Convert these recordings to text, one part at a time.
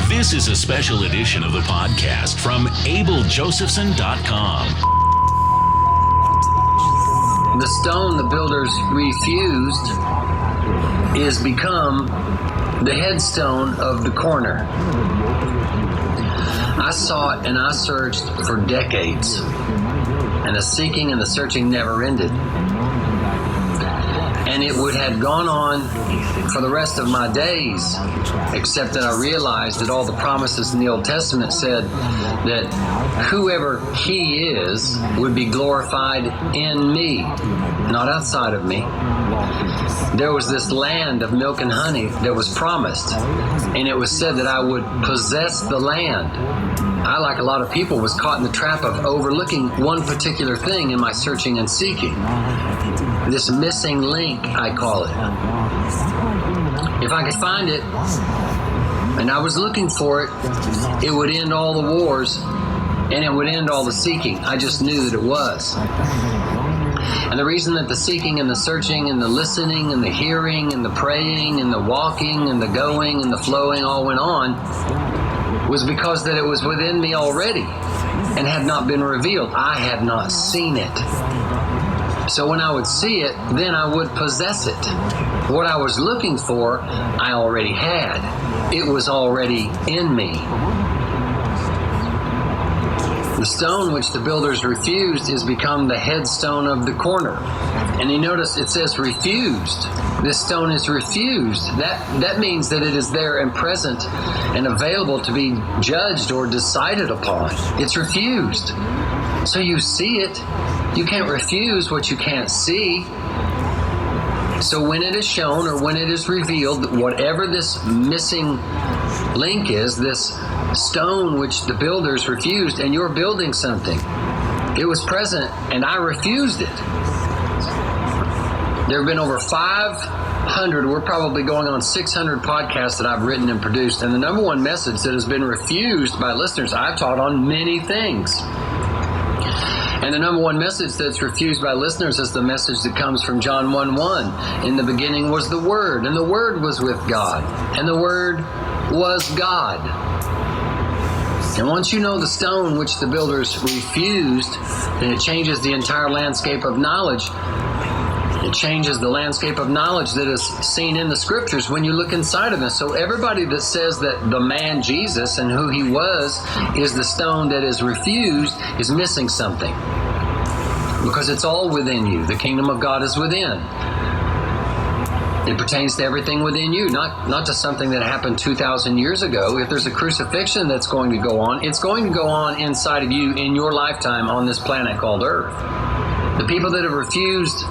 This is a special edition of the podcast from abeljosephson.com. The stone the builders refused is become the headstone of the corner. I sought and I searched for decades, and the seeking and the searching never ended. And it would have gone on for the rest of my days, except that I realized that all the promises in the Old Testament said that whoever He is would be glorified in me, not outside of me. There was this land of milk and honey that was promised, and it was said that I would possess the land. I, like a lot of people, was caught in the trap of overlooking one particular thing in my searching and seeking. This missing link, I call it. If I could find it, and I was looking for it, it would end all the wars, and it would end all the seeking. I just knew that it was. And the reason that the seeking and the searching and the listening and the hearing and the praying and the walking and the going and the flowing all went on was because that it was within me already and had not been revealed. I had not seen it. So when I would see it, then I would possess it. What I was looking for, I already had. It was already in me. The stone which the builders refused is become the headstone of the corner. And you notice it says refused. This stone is refused. That means that it is there and present and available to be judged or decided upon. It's refused. So you see it. You can't refuse what you can't see. So when it is shown or when it is revealed, whatever this missing link is, this stone which the builders refused, and you're building something, it was present and I refused it. There have been over 500, we're probably going on 600 podcasts that I've written and produced, and the number one message that has been refused by listeners, I've taught on many things. And the number one message that's refused by listeners is the message that comes from John 1:1. In the beginning was the Word, and the Word was with God, and the Word was God. And once you know the stone which the builders refused, then it changes the entire landscape of knowledge. It changes the landscape of knowledge that is seen in the Scriptures when you look inside of them. So everybody that says that the man Jesus and who He was is the stone that is refused is missing something. Because it's all within you. The kingdom of God is within. It pertains to everything within you, not to something that happened 2,000 years ago. If there's a crucifixion that's going to go on, it's going to go on inside of you in your lifetime on this planet called Earth. The people that have refused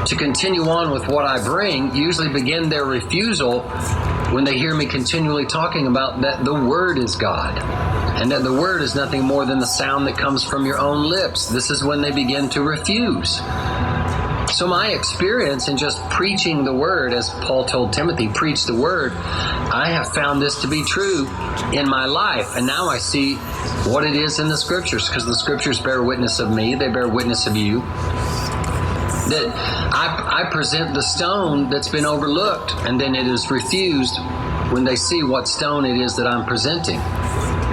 to continue on with what I bring usually begin their refusal when they hear me continually talking about that the Word is God and that the Word is nothing more than the sound that comes from your own lips. This is when they begin to refuse. So my experience in just preaching the Word, as Paul told Timothy, preach the Word, I have found this to be true in my life. And now I see what it is in the Scriptures, because the Scriptures bear witness of me, they bear witness of you. That I present the stone that's been overlooked, and then it is refused when they see what stone it is that I'm presenting.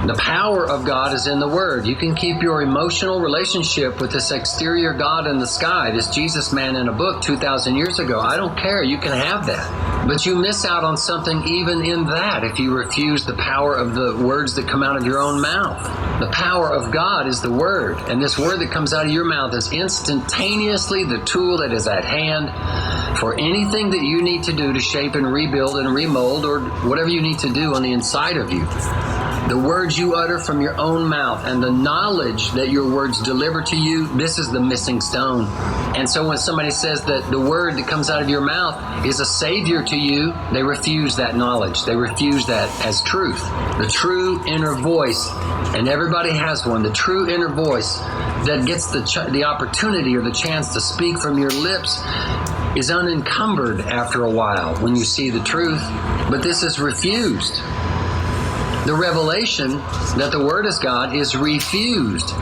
The power of God is in the Word. You can keep your emotional relationship with this exterior God in the sky, this Jesus man in a book 2,000 years ago. I don't care. You can have that. But you miss out on something even in that if you refuse the power of the words that come out of your own mouth. The power of God is the Word. And this Word that comes out of your mouth is instantaneously the tool that is at hand for anything that you need to do to shape and rebuild and remold or whatever you need to do on the inside of you. The words you utter from your own mouth and the knowledge that your words deliver to you, this is the missing stone. And so when somebody says that the word that comes out of your mouth is a savior to you, they refuse that knowledge. They refuse that as truth. The true inner voice, and everybody has one, the true inner voice that gets the opportunity or the chance to speak from your lips is unencumbered after a while when you see the truth. But this is refused. The revelation that the Word is God is refused.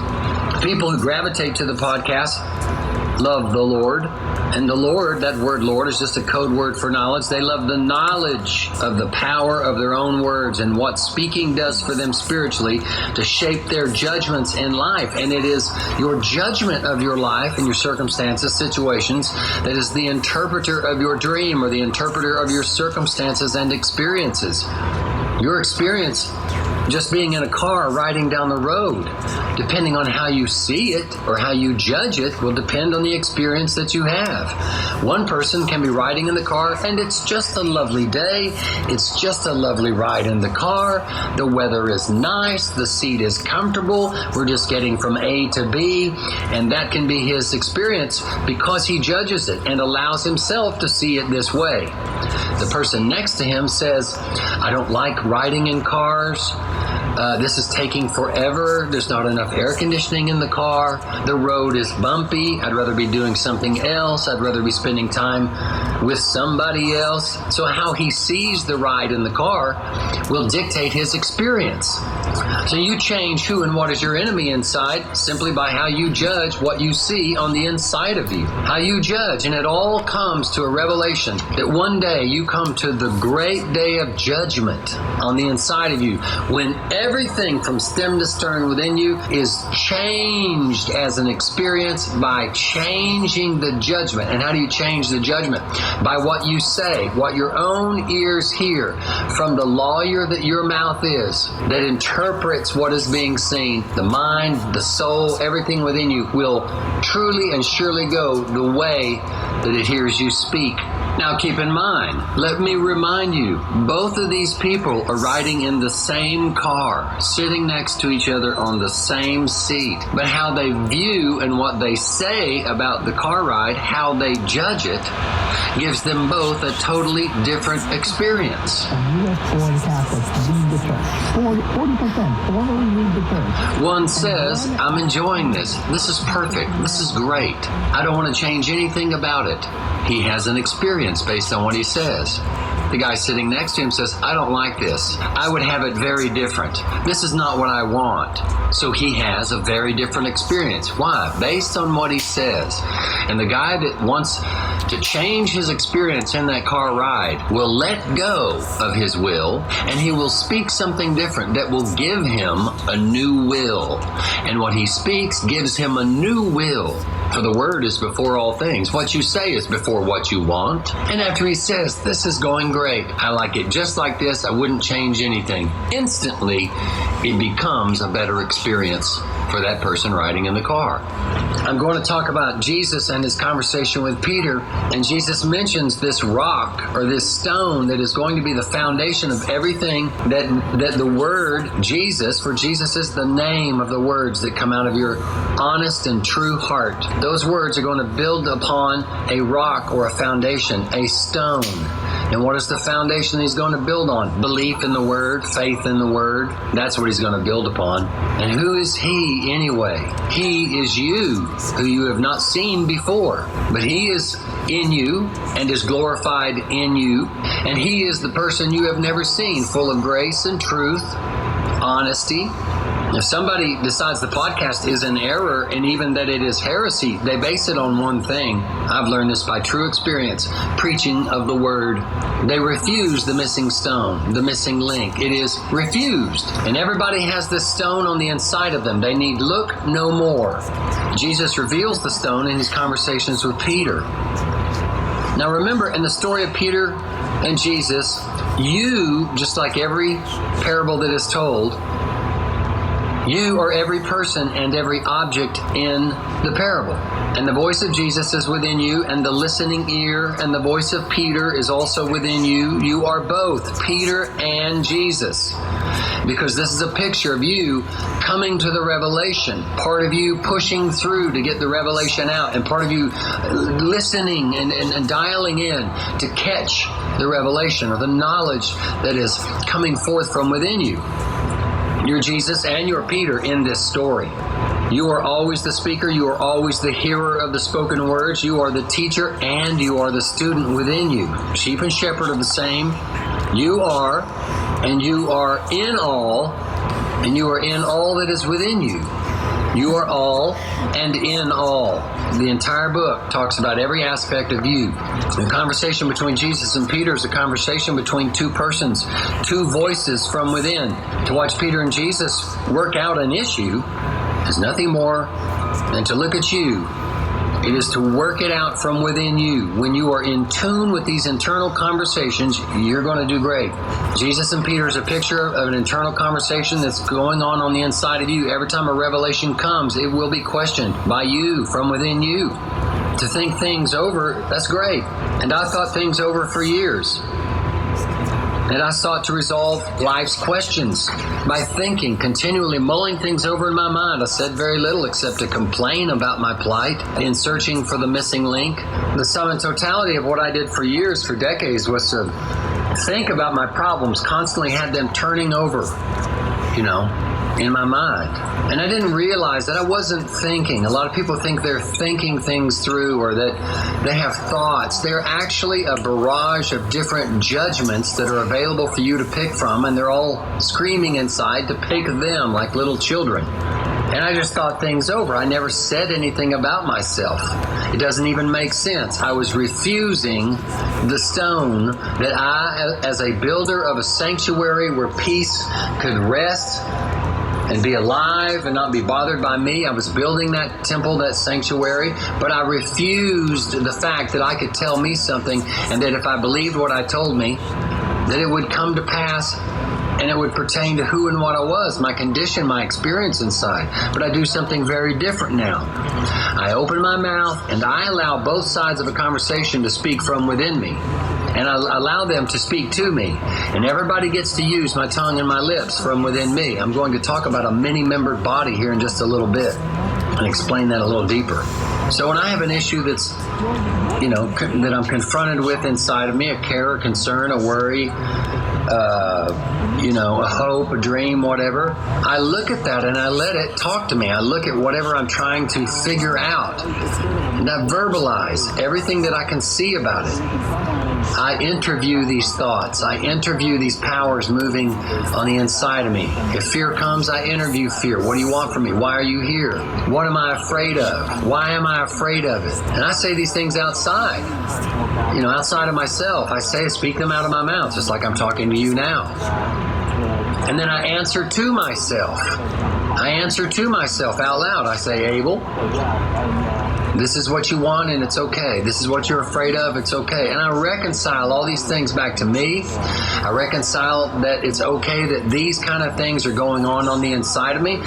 People who gravitate to the podcast love the Lord. And the Lord, that word Lord, is just a code word for knowledge. They love the knowledge of the power of their own words and what speaking does for them spiritually to shape their judgments in life. And it is your judgment of your life and your circumstances, situations, that is the interpreter of your dream or the interpreter of your circumstances and experiences. Your experience just being in a car riding down the road, depending on how you see it or how you judge it, will depend on the experience that you have. One person can be riding in the car and it's just a lovely day. It's just a lovely ride in the car. The weather is nice. The seat is comfortable. We're just getting from A to B. And that can be his experience because he judges it and allows himself to see it this way. The person next to him says, I don't like riding in cars. This is taking forever. There's not enough air conditioning in the car. The road is bumpy. I'd rather be doing something else. I'd rather be spending time with somebody else. So how he sees the ride in the car will dictate his experience. So you change who and what is your enemy inside simply by how you judge what you see on the inside of you. How you judge. And it all comes to a revelation that one day you come to the great day of judgment on the inside of you when everything from stem to stern within you is changed as an experience by changing the judgment. And how do you change the judgment? By what you say, what your own ears hear from the lawyer that your mouth is, that interprets what is being seen. The mind, the soul, everything within you will truly and surely go the way that it hears you speak. Now keep in mind, let me remind you, both of these people are riding in the same car, sitting next to each other on the same seat. But how they view and what they say about the car ride, how they judge it, gives them both a totally different experience. U.S.-born Catholics lead the church. 40% formally lead the church. One says, I'm enjoying this. This is perfect. This is great. I don't want to change anything about it. He has an experience based on what he says. The guy sitting next to him says, I don't like this. I would have it very different. This is not what I want. So he has a very different experience. Why? Based on what he says. And the guy that wants to change his experience in that car ride will let go of his will, and he will speak something different that will give him a new will. And what he speaks gives him a new will. For the word is before all things. What you say is before what you want. And after he says, this is going great. I like it just like this. I wouldn't change anything. Instantly, it becomes a better experience for that person riding in the car. I'm going to talk about Jesus and his conversation with Peter. And Jesus mentions this rock or this stone that is going to be the foundation of everything that the word Jesus, for Jesus is the name of the words that come out of your honest and true heart. Those words are going to build upon a rock or a foundation, a stone. And what is the foundation he's going to build on? Belief in the Word, faith in the Word. That's what he's going to build upon. And who is he anyway? He is you, who you have not seen before. But he is in you and is glorified in you. And he is the person you have never seen, full of grace and truth, honesty. If somebody decides the podcast is an error and even that it is heresy, they base it on one thing. I've learned this by true experience, preaching of the word. They refuse the missing stone, the missing link. It is refused. And everybody has this stone on the inside of them. They need look no more. Jesus reveals the stone in his conversations with Peter. Now remember, in the story of Peter and Jesus, you, just like every parable that is told, you are every person and every object in the parable. And the voice of Jesus is within you, and the listening ear and the voice of Peter is also within you. You are both Peter and Jesus. Because this is a picture of you coming to the revelation, part of you pushing through to get the revelation out, and part of you listening and dialing in to catch the revelation or the knowledge that is coming forth from within you. You're Jesus and you're Peter in this story. You are always the speaker. You are always the hearer of the spoken words. You are the teacher and you are the student within you. Sheep and shepherd are the same. You are, and you are in all, and you are in all that is within you. You are all and in all. The entire book talks about every aspect of you. The conversation between Jesus and Peter is a conversation between two persons, two voices from within. To watch Peter and Jesus work out an issue is nothing more than to look at you. It is to work it out from within you. When you are in tune with these internal conversations, you're going to do great. Jesus and Peter is a picture of an internal conversation that's going on the inside of you. Every time a revelation comes, it will be questioned by you, from within you. To think things over, that's great. And I thought things over for years. And I sought to resolve life's questions by thinking, continually mulling things over in my mind. I said very little except to complain about my plight in searching for the missing link. The sum and totality of what I did for years, for decades, was to think about my problems, constantly had them turning over, in my mind. And I didn't realize that I wasn't thinking. A lot of people think they're thinking things through or that they have thoughts. They're actually a barrage of different judgments that are available for you to pick from, and they're all screaming inside to pick them like little children. And I just thought things over. I never said anything about myself. It doesn't even make sense. I was refusing the stone that I, as a builder of a sanctuary where peace could rest and be alive and not be bothered by me. I was building that temple, that sanctuary, but I refused the fact that I could tell me something and that if I believed what I told me, that it would come to pass and it would pertain to who and what I was, my condition, my experience inside. But I do something very different now. I open my mouth and I allow both sides of a conversation to speak from within me. And I allow them to speak to me. And everybody gets to use my tongue and my lips from within me. I'm going to talk about a many-membered body here in just a little bit and explain that a little deeper. So when I have an issue that's, that I'm confronted with inside of me, a care, a concern, a worry, a hope, a dream, whatever, I look at that and I let it talk to me. I look at whatever I'm trying to figure out and I verbalize everything that I can see about it. I interview these thoughts. I interview these powers moving on the inside of me. If fear comes, I interview fear. What do you want from me? Why are you here? What am I afraid of? Why am I afraid of it? And I say these things outside, outside of myself. I speak them out of my mouth, just like I'm talking to you now. And then I answer to myself. I answer to myself out loud. I say, Abel, this is what you want and it's okay. This is what you're afraid of, it's okay. And I reconcile all these things back to me. I reconcile that it's okay that these kind of things are going on the inside of me.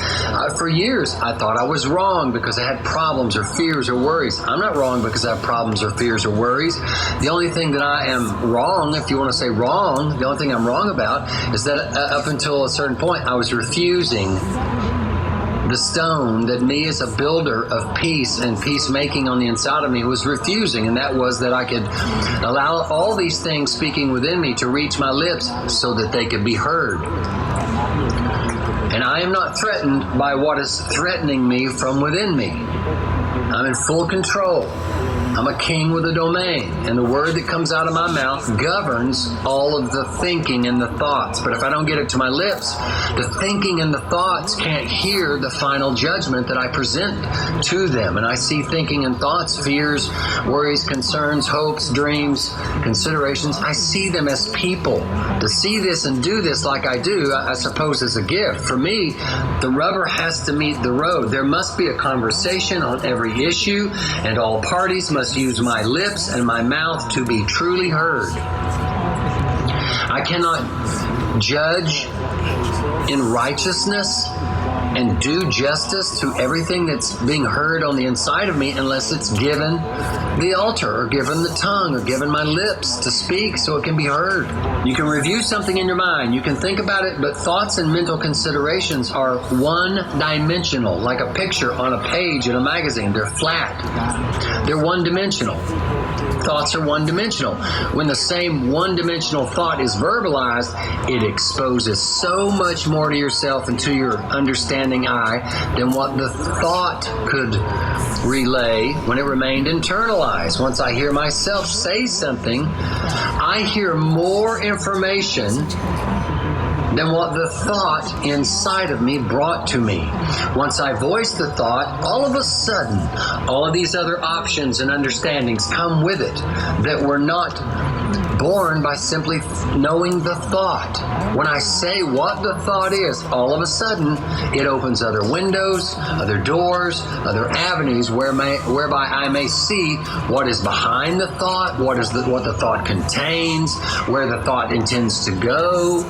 For years, I thought I was wrong because I had problems or fears or worries. I'm not wrong because I have problems or fears or worries. The only thing that I am wrong, if you want to say wrong, the only thing I'm wrong about is that up until a certain point, I was refusing the stone that me as a builder of peace and peacemaking on the inside of me was refusing, and that was that I could allow all these things speaking within me to reach my lips so that they could be heard. And I am not threatened by what is threatening me from within me. I'm in full control. I'm a king with a domain, and the word that comes out of my mouth governs all of the thinking and the thoughts. But if I don't get it to my lips, the thinking and the thoughts can't hear the final judgment that I present to them. And I see thinking and thoughts, fears, worries, concerns, hopes, dreams, considerations. I see them as people. To see this and do this like I do, I suppose is a gift. For me, the rubber has to meet the road. There must be a conversation on every issue, and all parties must use my lips and my mouth to be truly heard. I cannot judge in righteousness and do justice to everything that's being heard on the inside of me unless it's given the altar or given the tongue or given my lips to speak so it can be heard. You can review something in your mind. You can think about it, but thoughts and mental considerations are one-dimensional, like a picture on a page in a magazine. They're flat. They're one-dimensional. Thoughts are one-dimensional. When the same one-dimensional thought is verbalized, it exposes so much more to yourself and to your understanding eye than what the thought could relay when it remained internalized. Once I hear myself say something, I hear more information than what the thought inside of me brought to me. Once I voiced the thought, all of a sudden, all of these other options and understandings come with it that were not born by simply knowing the thought. When I say what the thought is, all of a sudden, it opens other windows, other doors, other avenues whereby I may see what is behind the thought, what the thought contains, where the thought intends to go,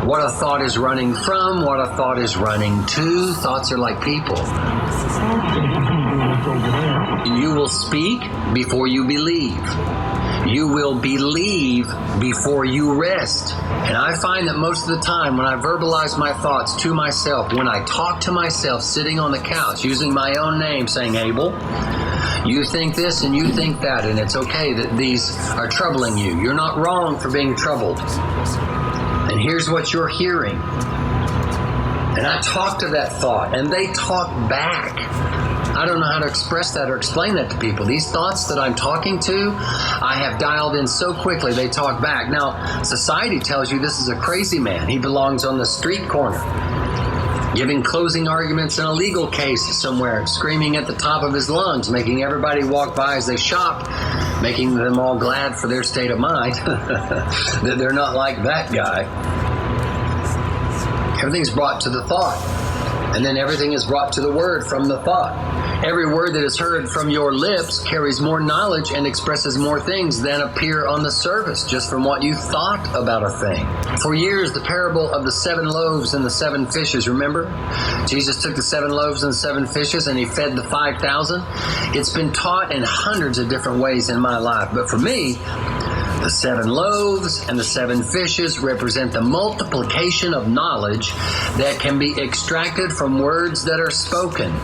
what a thought is running from, what a thought is running to. Thoughts are like people. You will speak before you believe. You will believe before you rest. And I find that most of the time when I verbalize my thoughts to myself, when I talk to myself sitting on the couch using my own name, saying, Abel, you think this and you think that, and it's okay that these are troubling you. You're not wrong for being troubled. And here's what you're hearing. And I talk to that thought, and they talk back. I don't know how to express that or explain that to people. These thoughts that I'm talking to, I have dialed in so quickly, they talk back. Now, society tells you this is a crazy man. He belongs on the street corner, giving closing arguments in a legal case somewhere, screaming at the top of his lungs, making everybody walk by as they shop, making them all glad for their state of mind, that they're not like that guy. Everything's brought to the thought, and then everything is brought to the word from the thought. Every word that is heard from your lips carries more knowledge and expresses more things than appear on the surface, just from what you thought about a thing. For years, the parable of the 7 loaves and the 7 fishes, remember? Jesus took the 7 loaves and the 7 fishes and he fed the 5,000. It's been taught in hundreds of different ways in my life, but for me, the 7 loaves and the 7 fishes represent the multiplication of knowledge that can be extracted from words that are spoken.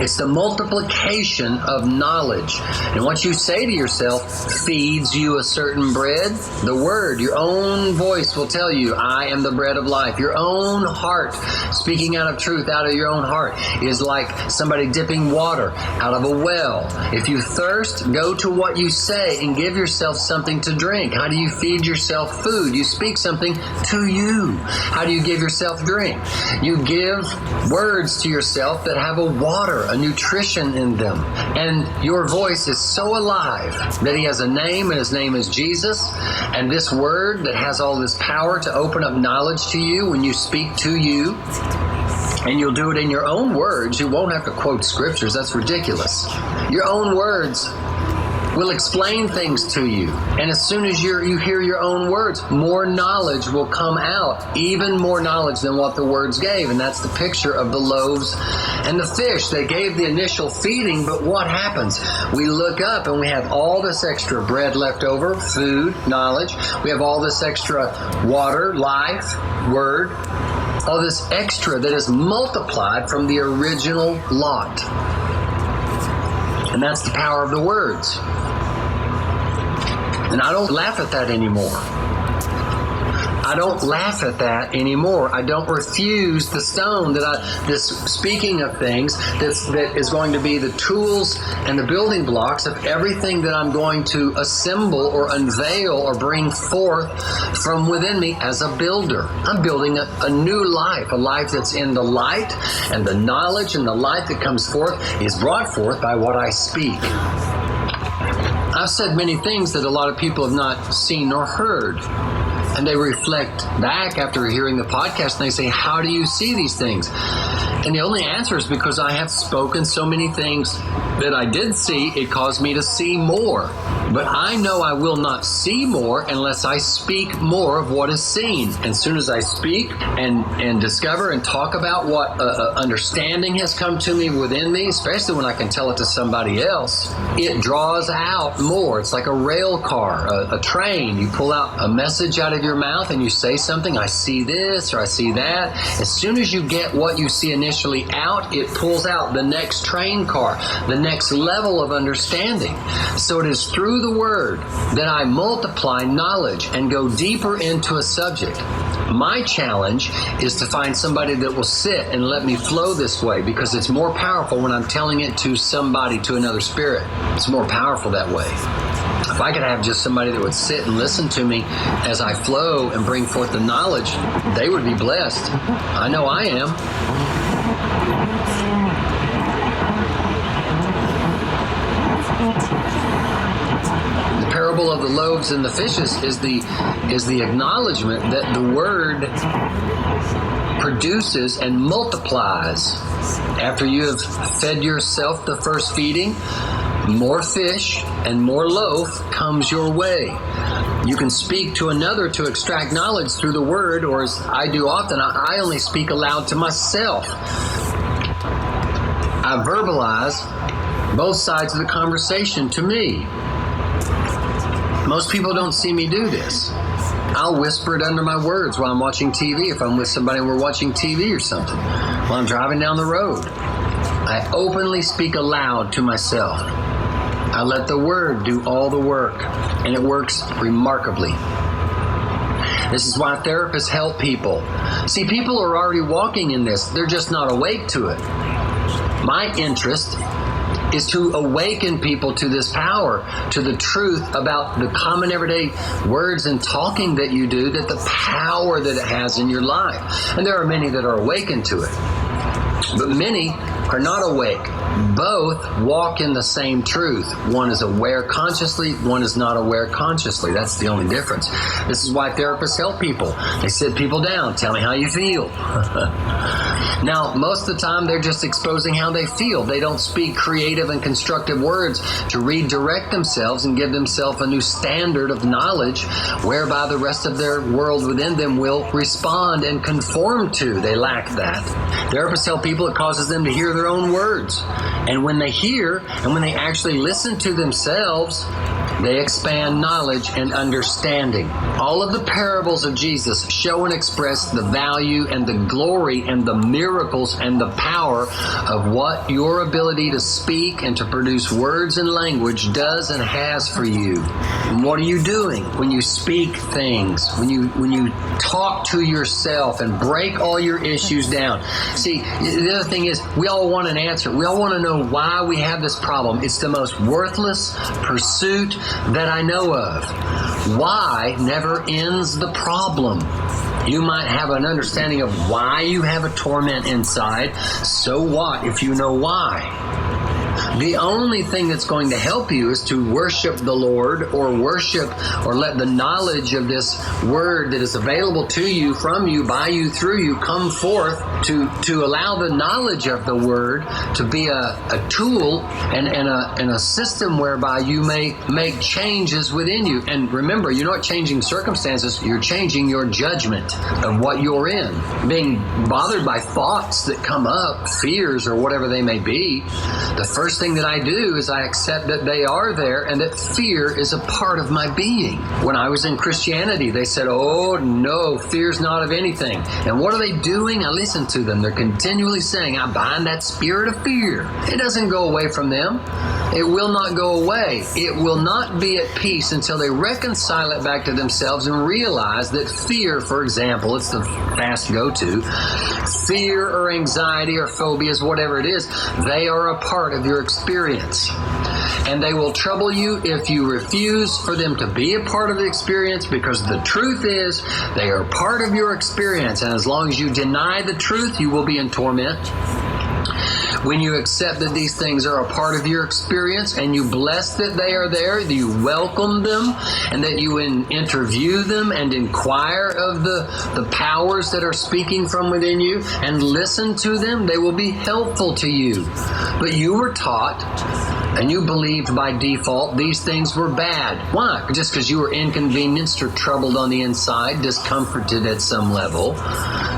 It's the multiplication of knowledge. And what you say to yourself feeds you a certain bread. The word, your own voice will tell you, I am the bread of life. Your own heart, speaking out of truth out of your own heart, is like somebody dipping water out of a well. If you thirst, go to what you say and give yourself something to drink. How do you feed yourself food? You speak something to you. How do you give yourself drink? You give words to yourself that have a water, a nutrition in them. And your voice is so alive that he has a name, and his name is Jesus. And this word that has all this power to open up knowledge to you when you speak to you, and you'll do it in your own words. You won't have to quote scriptures. That's ridiculous. Your own words will explain things to you. And as soon as you hear your own words, more knowledge will come out, even more knowledge than what the words gave. And that's the picture of the loaves and the fish. They gave the initial feeding, but what happens? We look up and we have all this extra bread left over, food, knowledge. We have all this extra water, life, word, all this extra that is multiplied from the original lot. And that's the power of the words. And I don't laugh at that anymore. I don't laugh at that anymore. I don't refuse the stone this speaking of things that is going to be the tools and the building blocks of everything that I'm going to assemble or unveil or bring forth from within me as a builder. I'm building a new life, a life that's in the light, and the knowledge and the light that comes forth is brought forth by what I speak. I've said many things that a lot of people have not seen nor heard. And they reflect back after hearing the podcast and they say, how do you see these things? And the only answer is because I have spoken so many things that I did see, it caused me to see more. But I know I will not see more unless I speak more of what is seen. And as soon as I speak and discover and talk about what understanding has come to me within me, especially when I can tell it to somebody else, it draws out more. It's like a rail car, a train. You pull out a message out of your mouth and you say something, I see this or I see that. As soon as you get what you see initially out, it pulls out the next train car, the next level of understanding. So it is through the word that I multiply knowledge and go deeper into a subject. My challenge is to find somebody that will sit and let me flow this way, because it's more powerful when I'm telling it to somebody, to another spirit. It's more powerful that way. If I could have just somebody that would sit and listen to me as I flow and bring forth the knowledge, they would be blessed. I know I am. The parable of the loaves and the fishes is the acknowledgement that the Word produces and multiplies. After you have fed yourself the first feeding, more fish and more loaf comes your way. You can speak to another to extract knowledge through the Word, or as I do often, I only speak aloud to myself. I verbalize both sides of the conversation to me. Most people don't see me do this. I'll whisper it under my words while I'm watching TV, if I'm with somebody and we're watching TV or something, while I'm driving down the road. I openly speak aloud to myself. I let the Word do all the work, and it works remarkably. This is why therapists help people. See, people are already walking in this. They're just not awake to it. My interest is to awaken people to this power, to the truth about the common everyday words and talking that you do, that the power that it has in your life. And there are many that are awakened to it. But many are not awake. Both walk in the same truth. One is aware consciously, one is not aware consciously. That's the only difference. This is why therapists help people. They sit people down, tell me how you feel. Now, most of the time, they're just exposing how they feel. They don't speak creative and constructive words to redirect themselves and give themselves a new standard of knowledge whereby the rest of their world within them will respond and conform to. They lack that. Therapists tell people it causes them to hear their own words. And when they hear and when they actually listen to themselves, they expand knowledge and understanding. All of the parables of Jesus show and express the value and the glory and the miracles and the power of what your ability to speak and to produce words and language does and has for you. And what are you doing when you speak things, when you talk to yourself and break all your issues down? See, the other thing is, we all want an answer. We all want to know why we have this problem. It's the most worthless pursuit that I know of. Why never ends the problem. You might have an understanding of why you have a torment inside. So what if you know why? The only thing that's going to help you is to worship the Lord, or worship or let the knowledge of this Word that is available to you, from you, by you, through you, come forth to allow the knowledge of the Word to be a tool and a system whereby you may make changes within you. And remember, you're not changing circumstances, you're changing your judgment of what you're in. Being bothered by thoughts that come up, fears or whatever they may be, the first thing that I do is I accept that they are there and that fear is a part of my being. When I was in Christianity, they said, oh no, fear's not of anything. And what are they doing? I listen to them. They're continually saying, I bind that spirit of fear. It doesn't go away from them. It will not go away. It will not be at peace until they reconcile it back to themselves and realize that fear, for example, it's the fast go-to, fear or anxiety or phobias, whatever it is, they are a part of your experience. And they will trouble you if you refuse for them to be a part of the experience, because the truth is they are part of your experience. And as long as you deny the truth, you will be in torment. When you accept that these things are a part of your experience and you bless that they are there, that you welcome them, and that you interview them and inquire of the powers that are speaking from within you and listen to them, they will be helpful to you. But you were taught and you believed by default these things were bad. Why? Just because you were inconvenienced or troubled on the inside, discomforted at some level.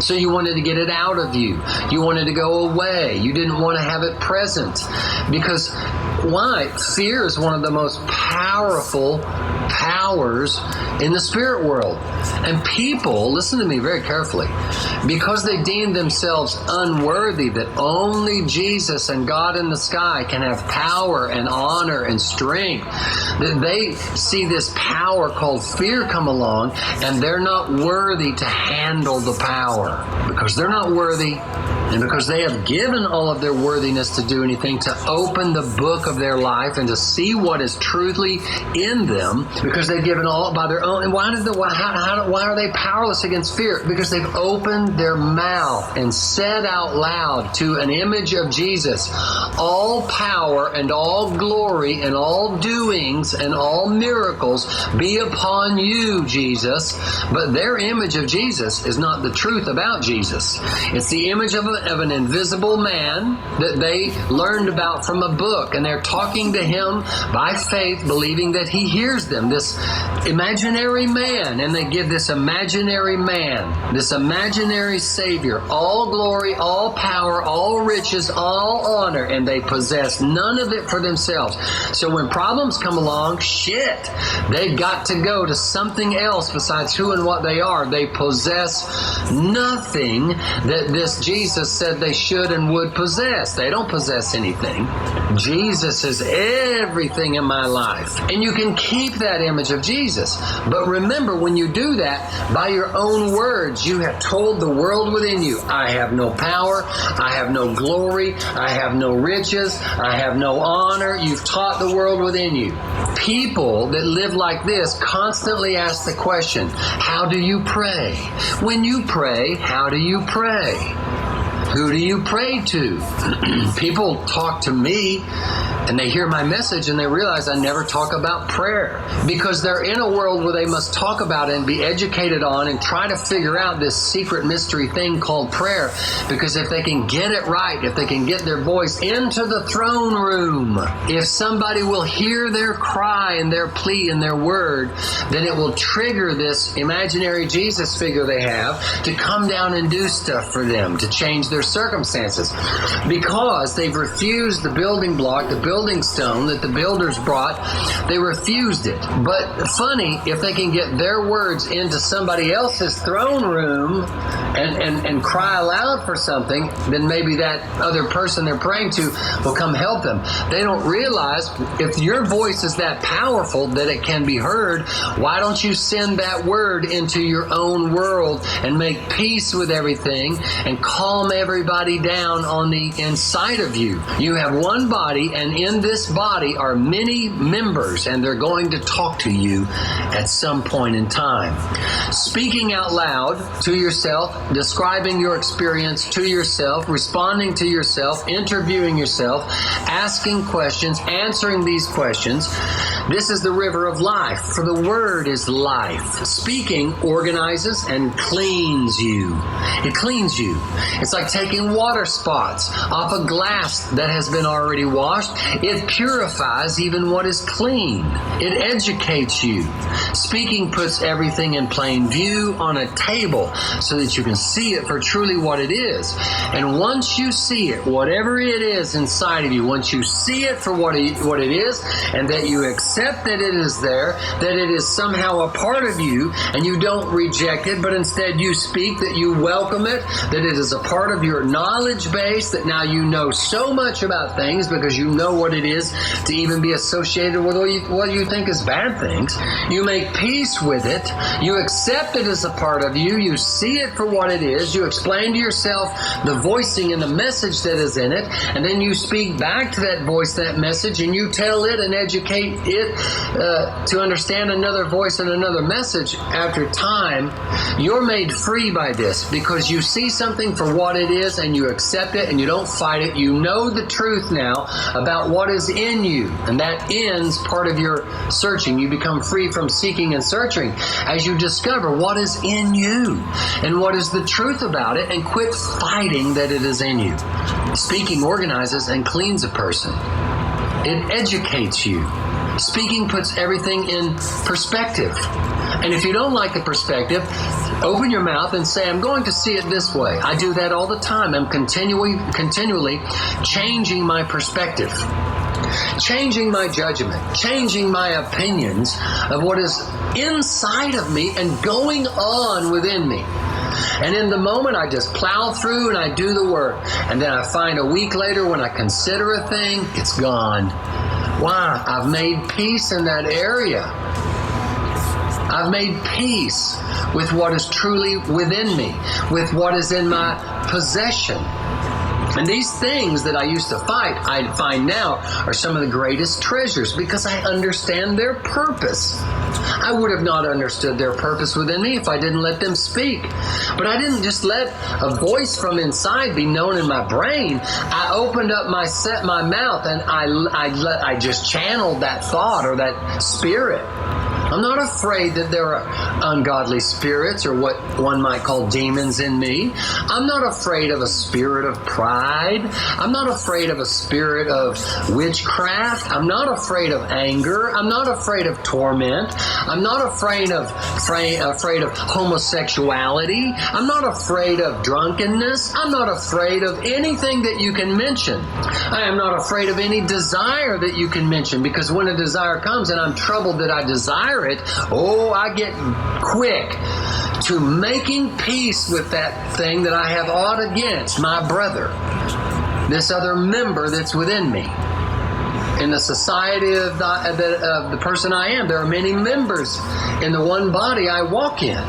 So you wanted to get it out of you. You wanted to go away. You didn't want to have it present. Because why? Fear is one of the most powerful powers in the spirit world. And people, listen to me very carefully, because they deem themselves unworthy, that only Jesus and God in the sky can have power and honor and strength, that they see this power called fear come along, and they're not worthy to handle the power. Because they're not worthy, And because they have given all of their worthiness to do anything, to open the book of their life and to see what is truly in them, because they've given all by their own. And why are they powerless against fear? Because they've opened their mouth and said out loud to an image of Jesus, all power and all glory and all doings and all miracles be upon you, Jesus. But their image of Jesus is not the truth about Jesus. It's the image of an invisible man that they learned about from a book, and they're talking to him by faith, believing that he hears them, this imaginary man, and they give this imaginary man, this imaginary Savior, all glory, all power, all riches, all honor, and they possess none of it for themselves. So when problems come along, they've got to go to something else besides who and what they are. They possess nothing that this Jesus said they should and would possess. They don't possess anything. Jesus is everything in my life. And you can keep that image of Jesus. But remember, when you do that, by your own words, you have told the world within you, I have no power, I have no glory, I have no riches, I have no honor. You've taught the world within you. People that live like this constantly ask the question, how do you pray? When you pray, how do you pray? Who do you pray to? People talk to me and they hear my message and they realize I never talk about prayer, because they're in a world where they must talk about it and be educated on and try to figure out this secret mystery thing called prayer. Because if they can get it right, if they can get their voice into the throne room, if somebody will hear their cry and their plea and their word, then it will trigger this imaginary Jesus figure they have to come down and do stuff for them, to change their circumstances. Because they've refused the building block, the building stone that the builders brought, they refused it. But funny, if they can get their words into somebody else's throne room and cry aloud for something, then maybe that other person they're praying to will come help them. They don't realize if your voice is that powerful that it can be heard, why don't you send that word into your own world and make peace with everything and calm everybody down on the inside of you? You have one body, and in this body are many members, and they're going to talk to you at some point in time. Speaking out loud to yourself, describing your experience to yourself, responding to yourself, interviewing yourself, asking questions, answering these questions. This is the river of life, for the word is life. Speaking organizes and cleans you. It cleans you. It's like taking water spots off a glass that has been already washed. It purifies even what is clean. It educates you. Speaking puts everything in plain view on a table so that you can see it for truly what it is. And once you see it, whatever it is inside of you, once you see it for what it is, and that you accept that it is there, that it is somehow a part of you, and you don't reject it, but instead you speak that you welcome it, that it is a part of your knowledge base, that now you know so much about things because you know what it is to even be associated with what you think is bad things. You make peace with it. You accept it as a part of you. You see it for what it is. You explain to yourself the voicing and the message that is in it, and then you speak back to that voice, that message, and you tell it and educate it to understand another voice and another message. After time, you're made free by this because you see something for what it is and you accept it and you don't fight it. You know the truth now about what is in you, and that ends part of your searching. You become free from seeking and searching as you discover what is in you and what is the truth about it, and quit fighting that it is in you. Speaking organizes and cleans a person. It educates you. Speaking puts everything in perspective. And if you don't like the perspective, open your mouth and say, I'm going to see it this way. I do that all the time. I'm continually changing my perspective, changing my judgment, changing my opinions of what is inside of me and going on within me. And in the moment, I just plow through and I do the work. And then I find a week later when I consider a thing, it's gone. Why? I've made peace in that area. I've made peace with what is truly within me, with what is in my possession. And these things that I used to fight, I find now are some of the greatest treasures because I understand their purpose. I would have not understood their purpose within me if I didn't let them speak. But I didn't just let a voice from inside be known in my brain. I opened up my mouth and I just channeled that thought or that spirit. I'm not afraid that there are ungodly spirits or what one might call demons in me. I'm not afraid of a spirit of pride. I'm not afraid of a spirit of witchcraft. I'm not afraid of anger. I'm not afraid of torment. I'm not afraid of homosexuality. I'm not afraid of drunkenness. I'm not afraid of anything that you can mention. I am not afraid of any desire that you can mention, because when a desire comes and I'm troubled that I desire it, I get quick to making peace with that thing that I have aught against my brother, this other member that's within me. In the society of the person I am, there are many members in the one body I walk in.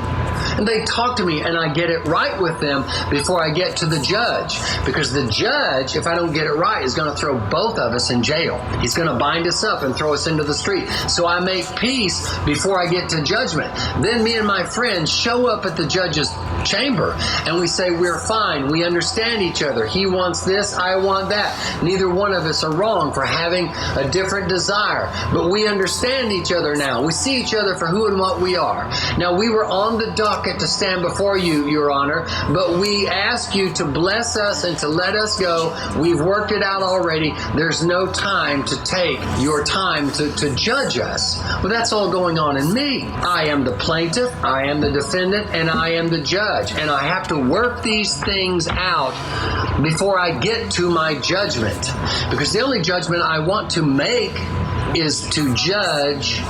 And they talk to me, and I get it right with them before I get to the judge. Because the judge, if I don't get it right, is going to throw both of us in jail. He's going to bind us up and throw us into the street. So I make peace before I get to judgment. Then me and my friends show up at the judge's chamber, and we say, we're fine. We understand each other. He wants this, I want that. Neither one of us are wrong for having a different desire. But we understand each other now. We see each other for who and what we are. Now, we were on the docket to stand before you, Your Honor, but we ask you to bless us and to let us go. We've worked it out already. There's no time to take your time to judge us. Well, that's all going on in me. I am the plaintiff, I am the defendant, and I am the judge. And I have to work these things out before I get to my judgment. Because the only judgment I want to make is to judge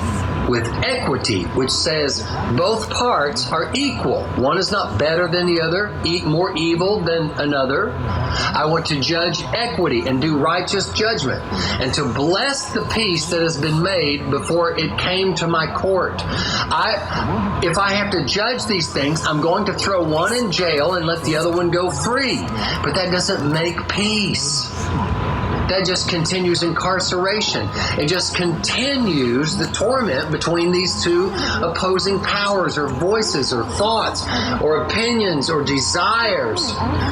with equity, which says both parts are equal. One is not better than the other, more evil than another. I want to judge equity and do righteous judgment, and to bless the peace that has been made before it came to my court. If I have to judge these things, I'm going to throw one in jail and let the other one go free. But that doesn't make peace. That just continues incarceration. It just continues the torment between these two opposing powers or voices or thoughts or opinions or desires.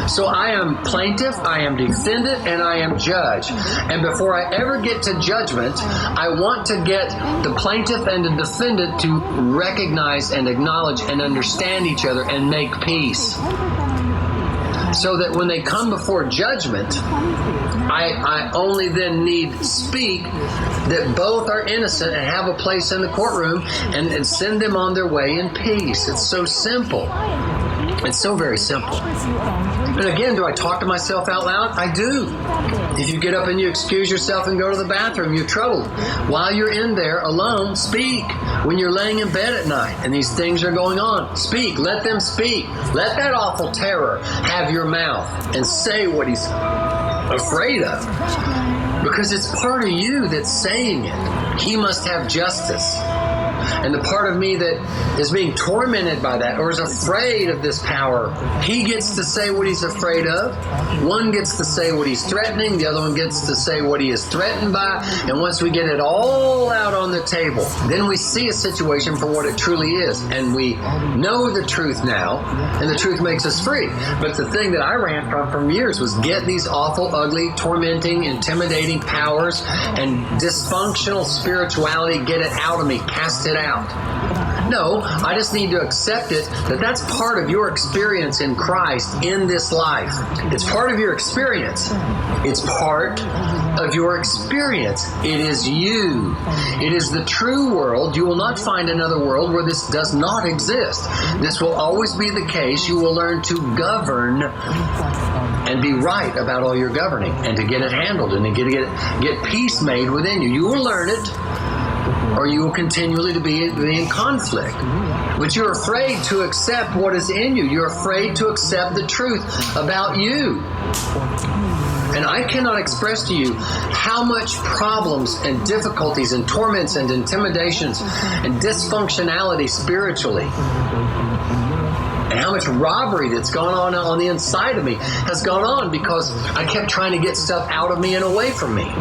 So I am plaintiff, I am defendant, and I am judge. And before I ever get to judgment, I want to get the plaintiff and the defendant to recognize and acknowledge and understand each other and make peace. So that when they come before judgment, I only then need speak that both are innocent and have a place in the courtroom and send them on their way in peace. It's so simple. It's so very simple. And again, do I talk to myself out loud? I do. If you get up and you excuse yourself and go to the bathroom, you're troubled. While you're in there alone, speak. When you're laying in bed at night and these things are going on, speak. Let them speak. Let that awful terror have your mouth and say what he's afraid of. Because it's part of you that's saying it. He must have justice. And the part of me that is being tormented by that or is afraid of this power, he gets to say what he's afraid of. One gets to say what he's threatening. The other one gets to say what he is threatened by. And once we get it all out on the table, then we see a situation for what it truly is. And we know the truth now, and the truth makes us free. But the thing that I ran from years was get these awful, ugly, tormenting, intimidating powers and dysfunctional spirituality, get it out of me, cast it out. No, I just need to accept it, that's part of your experience in Christ in this life. It's part of your experience. It's part of your experience. It is you. It is the true world. You will not find another world where this does not exist. This will always be the case. You will learn to govern and be right about all your governing and to get it handled and to get peace made within you. You will learn it, or you will continually to be in conflict. But you're afraid to accept what is in you. You're afraid to accept the truth about you. And I cannot express to you how much problems and difficulties and torments and intimidations and dysfunctionality spiritually and how much robbery that's gone on the inside of me has gone on because I kept trying to get stuff out of me and away from me.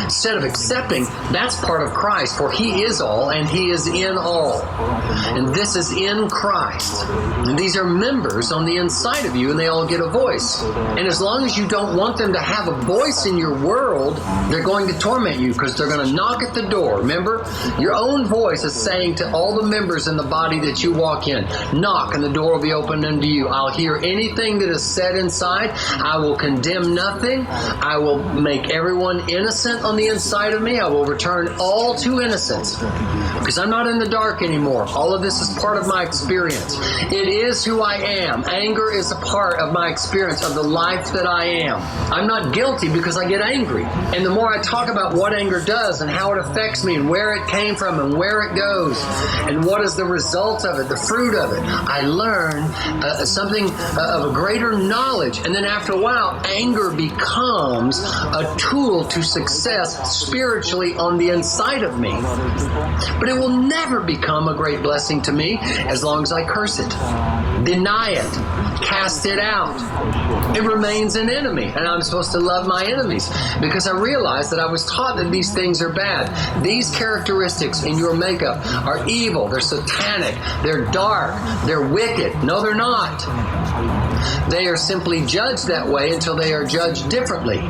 Instead of accepting, that's part of Christ, for He is all and He is in all. And this is in Christ. And these are members on the inside of you, and they all get a voice. And as long as you don't want them to have a voice in your world, they're going to torment you because they're going to knock at the door. Remember, your own voice is saying to all the members in the body that you walk in, knock and the door will be opened unto you. I'll hear anything that is said inside. I will condemn nothing. I will make everyone innocent on the inside of me. I will return all to innocence because I'm not in the dark anymore. All of this is part of my experience. It is who I am. Anger is a part of my experience of the life that I am. I'm not guilty because I get angry. And the more I talk about what anger does and how it affects me and where it came from and where it goes and what is the result of it, the fruit of it, I learn something of a greater knowledge. And then after a while, anger becomes a tool to success spiritually on the inside of me. But it will never become a great blessing to me as long as I curse it, deny it, cast it out. It remains an enemy, and I'm supposed to love my enemies because I realized that I was taught that these things are bad. These characteristics in your makeup are evil, they're satanic, they're dark, they're wicked. No, they're not. They are simply judged that way until they are judged differently.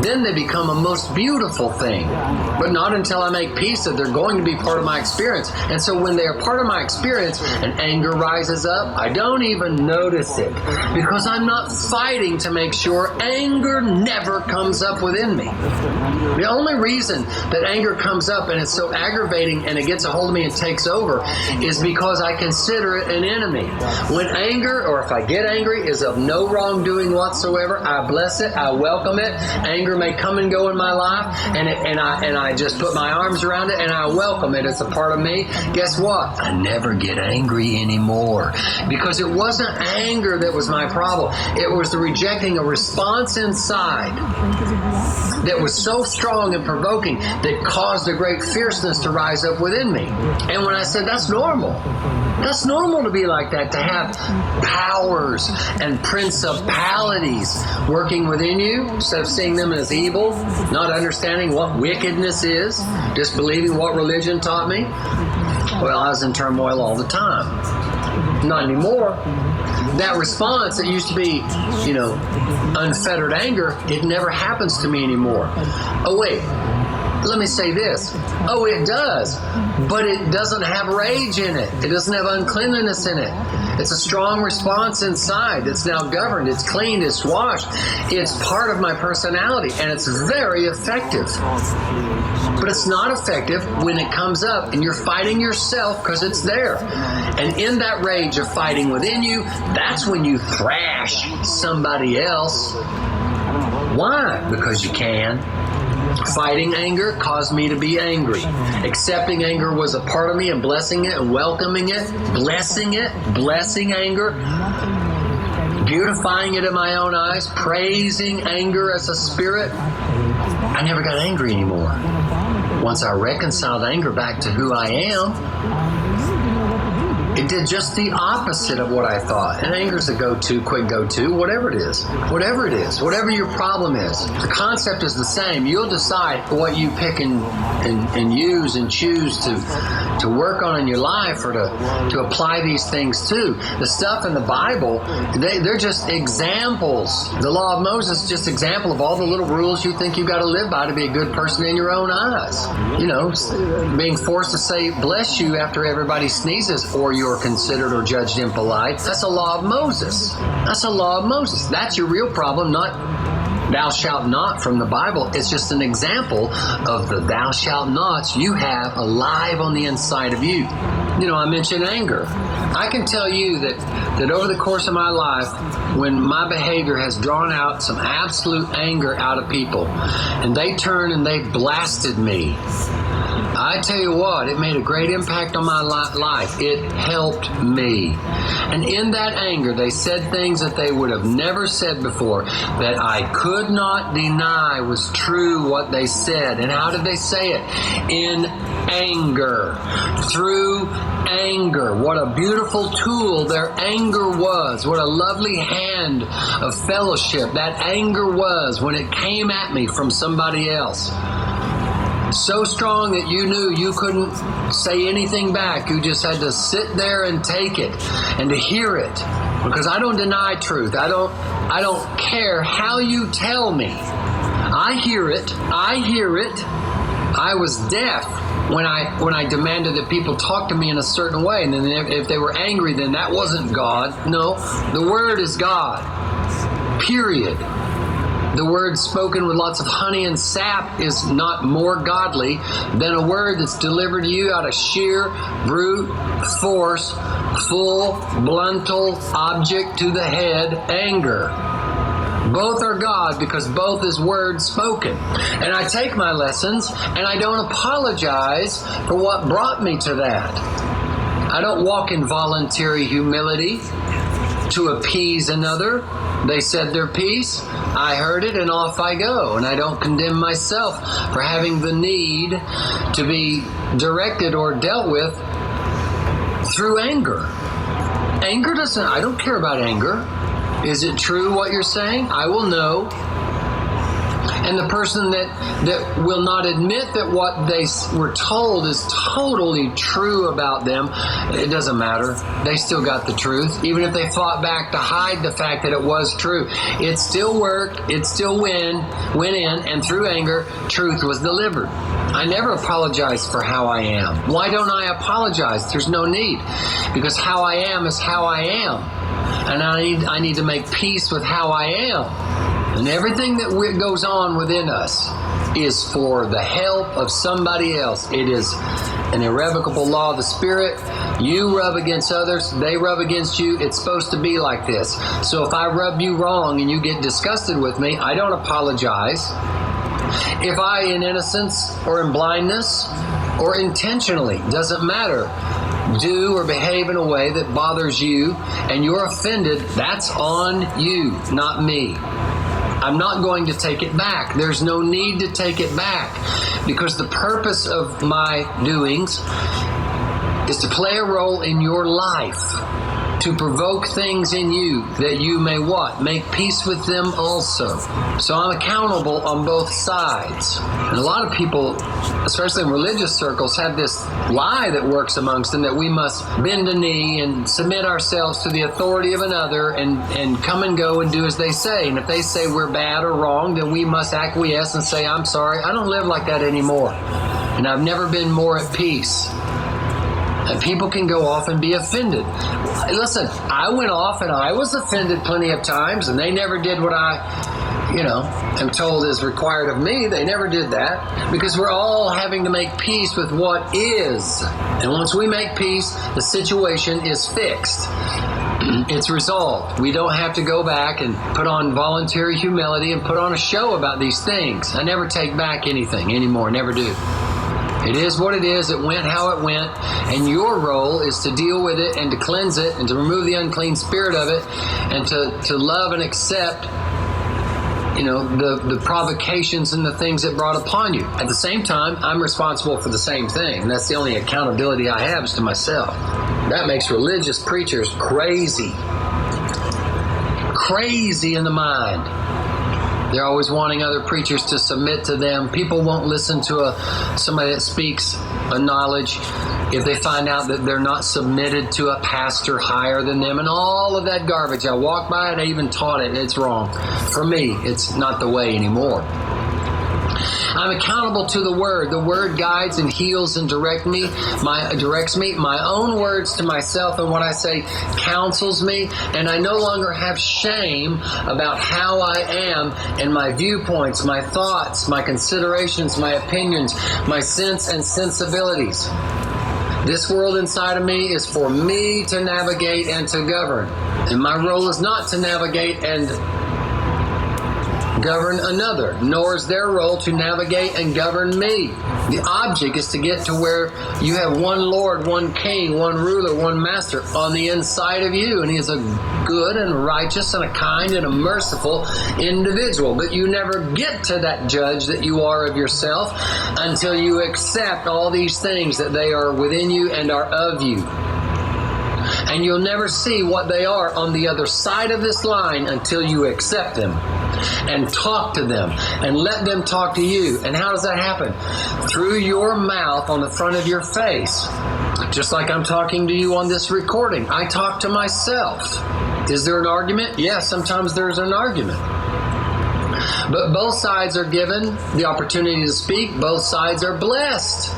Then they become a most beautiful thing. But not until I make peace that they're going to be part of my experience. And so when they are part of my experience and anger rises up, I don't even notice it because I'm not fighting to make sure anger never comes up within me. The only reason that anger comes up and it's so aggravating and it gets a hold of me and takes over is because I consider it an enemy. When anger, or if I get angry, is of no wrongdoing whatsoever, I bless it, I welcome it. Anger may come and go in my life, and I just put my arms around it and I welcome it. It's a part of me. Guess what? I never get angry anymore because it wasn't anger that was my problem. It was the rejecting a response inside that was so strong and provoking that caused a great fierceness to rise up within me. And when I said that's normal to be like that, to have powers and principalities working within you instead of seeing them as evil, not understanding what wickedness is, just believing what religion taught me. Well, I was in turmoil all the time. Not anymore. That response that used to be, unfettered anger, it never happens to me anymore. Oh, wait. Let me say this. Oh, it does. But it doesn't have rage in it. It doesn't have uncleanliness in it. It's a strong response inside that's now governed. It's cleaned. It's washed. It's part of my personality. And it's very effective. But it's not effective when it comes up and you're fighting yourself because it's there. And in that rage of fighting within you, that's when you thrash somebody else. Why? Because you can. Fighting anger caused me to be angry. Accepting anger was a part of me and blessing it and welcoming it, blessing anger, beautifying it in my own eyes, praising anger as a spirit. I never got angry anymore. Once I reconciled anger back to who I am, it did just the opposite of what I thought. And anger's a go-to, quick go-to, whatever it is, whatever your problem is. The concept is the same. You'll decide what you pick and use and choose to work on in your life or to apply these things to. The stuff in the Bible, they're just examples. The law of Moses is just an example of all the little rules you think you've got to live by to be a good person in your own eyes. Being forced to say bless you after everybody sneezes or you're considered or judged impolite. That's a law of Moses. That's your real problem, not thou shalt not from the Bible. It's just an example of the thou shalt nots you have alive on the inside of you. I mentioned anger. I can tell you that over the course of my life, when my behavior has drawn out some absolute anger out of people, and they turn and they blasted me, I tell you what, it made a great impact on my life. It helped me. And in that anger, they said things that they would have never said before, that I could not deny was true what they said. And how did they say it? In anger. Through anger. What a beautiful tool their anger was. What a lovely hand of fellowship that anger was when it came at me from somebody else. So strong that you knew you couldn't say anything back. You just had to sit there and take it and to hear it. Because I don't deny truth. I don't care how you tell me. I hear it. I hear it. I was deaf when I demanded that people talk to me in a certain way. And then if they were angry, then that wasn't God. No, the Word is God. Period. The word spoken with lots of honey and sap is not more godly than a word that's delivered to you out of sheer brute force, full, bluntal, object to the head, anger. Both are God because both is word spoken. And I take my lessons and I don't apologize for what brought me to that. I don't walk in voluntary humility to appease another. They said their piece, I heard it, and off I go. And I don't condemn myself for having the need to be directed or dealt with through anger. Anger doesn't, I don't care about anger. Is it true what you're saying? I will know. And the person that will not admit that what they were told is totally true about them, it doesn't matter. They still got the truth. Even if they fought back to hide the fact that it was true, it still worked, it still went in, and through anger, truth was delivered. I never apologize for how I am. Why don't I apologize? There's no need. Because how I am is how I am. And I need to make peace with how I am. And everything that goes on within us is for the help of somebody else. It is an irrevocable law of the Spirit. You rub against others, they rub against you. It's supposed to be like this. So if I rub you wrong and you get disgusted with me, I don't apologize. If I, in innocence or in blindness or intentionally, doesn't matter, do or behave in a way that bothers you and you're offended, that's on you, not me. I'm not going to take it back. There's no need to take it back because the purpose of my doings is to play a role in your life, to provoke things in you that you may what? Make peace with them also. So I'm accountable on both sides. And a lot of people, especially in religious circles, have this lie that works amongst them that we must bend a knee and submit ourselves to the authority of another and come and go and do as they say. And if they say we're bad or wrong, then we must acquiesce and say, I'm sorry, I don't live like that anymore. And I've never been more at peace. And people can go off and be offended. Listen, I went off and I was offended plenty of times, and they never did what I, am told is required of me. They never did that because we're all having to make peace with what is. And once we make peace, the situation is fixed. It's resolved. We don't have to go back and put on voluntary humility and put on a show about these things. I never take back anything anymore. Never do. It is what it is. It went how it went. And your role is to deal with it and to cleanse it and to remove the unclean spirit of it and to love and accept, the provocations and the things it brought upon you. At the same time, I'm responsible for the same thing. And that's the only accountability I have is to myself. That makes religious preachers crazy. Crazy in the mind. They're always wanting other preachers to submit to them. People won't listen to somebody that speaks a knowledge if they find out that they're not submitted to a pastor higher than them and all of that garbage. I walked by it, I even taught it, and it's wrong. For me, it's not the way anymore. I'm accountable to the Word. The Word guides and heals and directs me. My own words to myself and what I say counsels me. And I no longer have shame about how I am and my viewpoints, my thoughts, my considerations, my opinions, my sense and sensibilities. This world inside of me is for me to navigate and to govern. And my role is not to navigate and govern another, nor is their role to navigate and govern me. The object is to get to where you have one Lord, one King, one ruler, one master on the inside of you, and He is a good and righteous and a kind and a merciful individual. But you never get to that judge that you are of yourself until you accept all these things that they are within you and are of you. And you'll never see what they are on the other side of this line until you accept them and talk to them and let them talk to you. And how does that happen? Through your mouth on the front of your face. Just like I'm talking to you on this recording. I talk to myself. Is there an argument? Yes, sometimes there's an argument. But both sides are given the opportunity to speak. Both sides are blessed.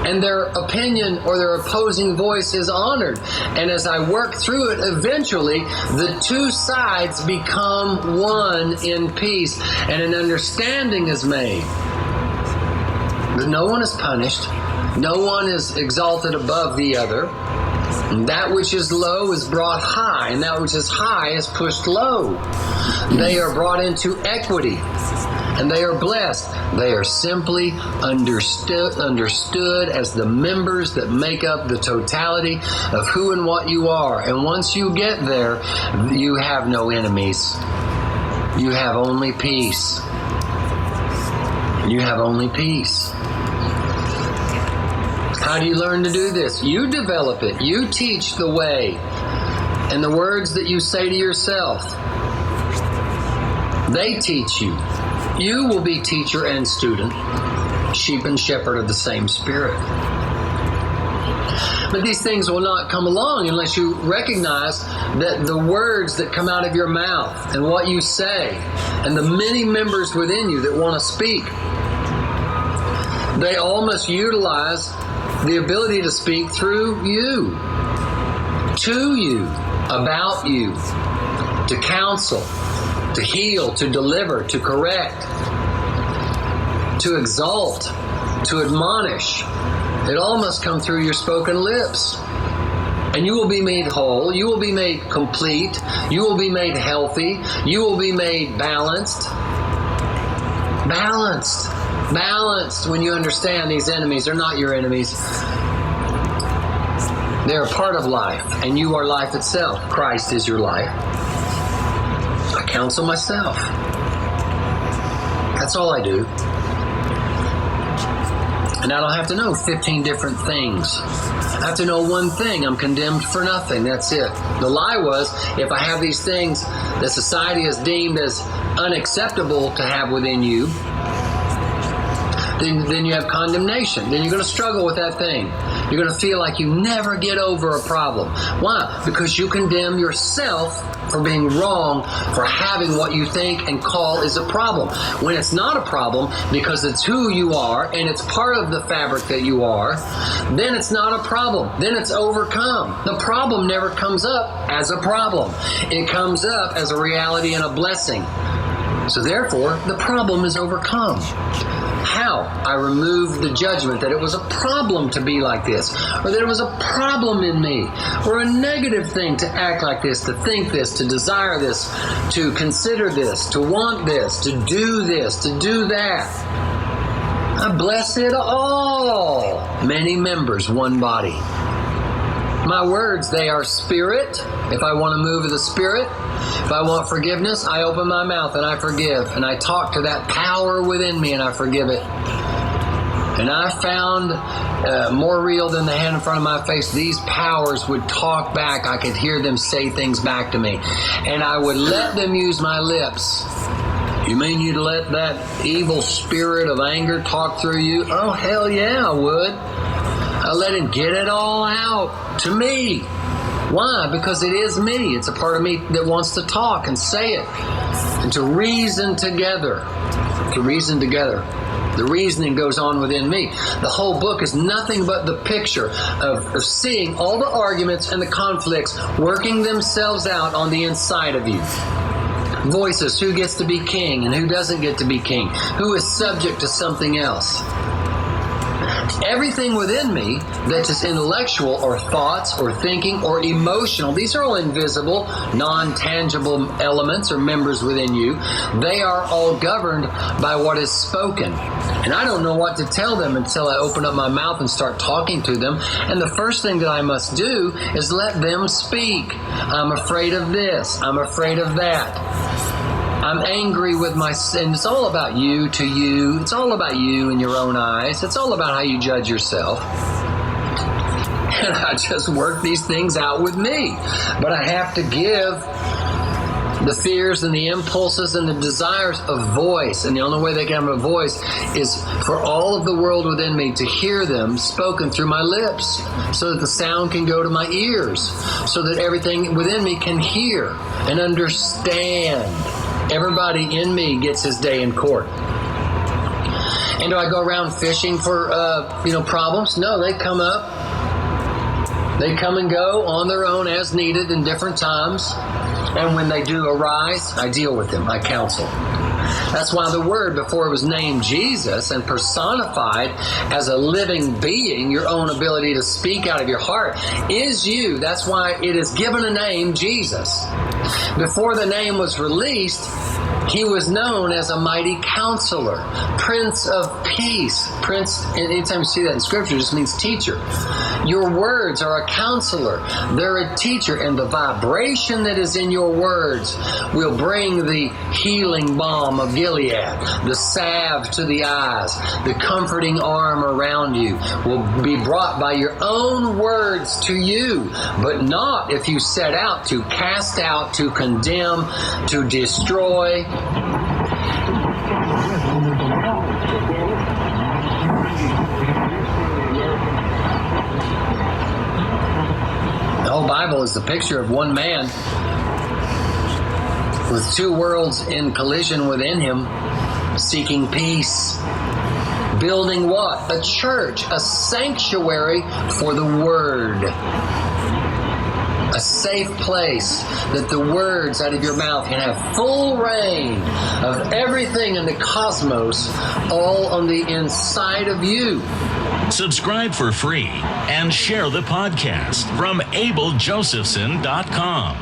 And their opinion or their opposing voice is honored. And as I work through it, eventually the two sides become one in peace, and an understanding is made. But no one is punished. No one is exalted above the other. And that which is low is brought high, and that which is high is pushed low. They are brought into equity. And they are blessed. They are simply understood as the members that make up the totality of who and what you are. And once you get there, you have no enemies. You have only peace. You have only peace. How do you learn to do this? You develop it. You teach the way. And the words that you say to yourself, they teach you. You will be teacher and student, sheep and shepherd of the same Spirit. But these things will not come along unless you recognize that the words that come out of your mouth and what you say and the many members within you that want to speak, they all must utilize the ability to speak through you, to you, about you, to counsel, to heal, to deliver, to correct, to exalt, to admonish. It all must come through your spoken lips. And you will be made whole. You will be made complete. You will be made healthy. You will be made balanced. Balanced when you understand these enemies are not your enemies. They're a part of life, and you are life itself. Christ is your life. I counsel myself. That's all I do. And I don't have to know 15 different things. I have to know one thing. I'm condemned for nothing. That's it. The lie was, if I have these things that society has deemed as unacceptable to have within you, then you have condemnation. Then you're going to struggle with that thing. You're going to feel like you never get over a problem. Why? Because you condemn yourself for being wrong, for having what you think and call is a problem. When it's not a problem, because it's who you are and it's part of the fabric that you are, then it's not a problem. Then it's overcome. The problem never comes up as a problem. It comes up as a reality and a blessing. So therefore, the problem is overcome. How? I removed the judgment that it was a problem to be like this, or that it was a problem in me, or a negative thing to act like this, to think this, to desire this, to consider this, to want this, to do that. I bless it all. Many members, one body. My words, they are spirit. If I want to move in the Spirit, if I want forgiveness, I open my mouth and I forgive. And I talk to that power within me and I forgive it. And I found more real than the hand in front of my face, these powers would talk back. I could hear them say things back to me. And I would let them use my lips. You mean you'd let that evil spirit of anger talk through you? Oh, hell yeah, I would. I let him get it all out to me. Why? Because it is me. It's a part of me that wants to talk and say it. And to reason together. To reason together. The reasoning goes on within me. The whole book is nothing but the picture of seeing all the arguments and the conflicts working themselves out on the inside of you. Voices, who gets to be king and who doesn't get to be king. Who is subject to something else. Everything within me that is intellectual or thoughts or thinking or emotional, these are all invisible, non-tangible elements or members within you. They are all governed by what is spoken. And I don't know what to tell them until I open up my mouth and start talking to them. And the first thing that I must do is let them speak. I'm afraid of this. I'm afraid of that. I'm angry with my sin. It's all about you to you. It's all about you in your own eyes. It's all about how you judge yourself. And I just work these things out with me. But I have to give the fears and the impulses and the desires a voice. And the only way they can have a voice is for all of the world within me to hear them spoken through my lips, so that the sound can go to my ears, so that everything within me can hear and understand. Everybody in me gets his day in court. And do I go around fishing for problems? No, they come up. They come and go on their own as needed in different times. And when they do arise, I deal with them. I counsel. That's why the Word, before it was named Jesus and personified as a living being, your own ability to speak out of your heart, is you. That's why it is given a name, Jesus. Before the name was released, he was known as a mighty counselor, Prince of Peace. Prince, anytime you see that in Scripture, just means teacher. Your words are a counselor. They're a teacher, and the vibration that is in your words will bring the healing balm of Gilead, the salve to the eyes, the comforting arm around you will be brought by your own words to you, but not if you set out to cast out, to condemn, to destroy. The whole Bible is the picture of one man with two worlds in collision within him, seeking peace. Building what? A church, a sanctuary for the Word. A safe place that the words out of your mouth can have full reign of everything in the cosmos, all on the inside of you. Subscribe for free and share the podcast from abeljosephson.com.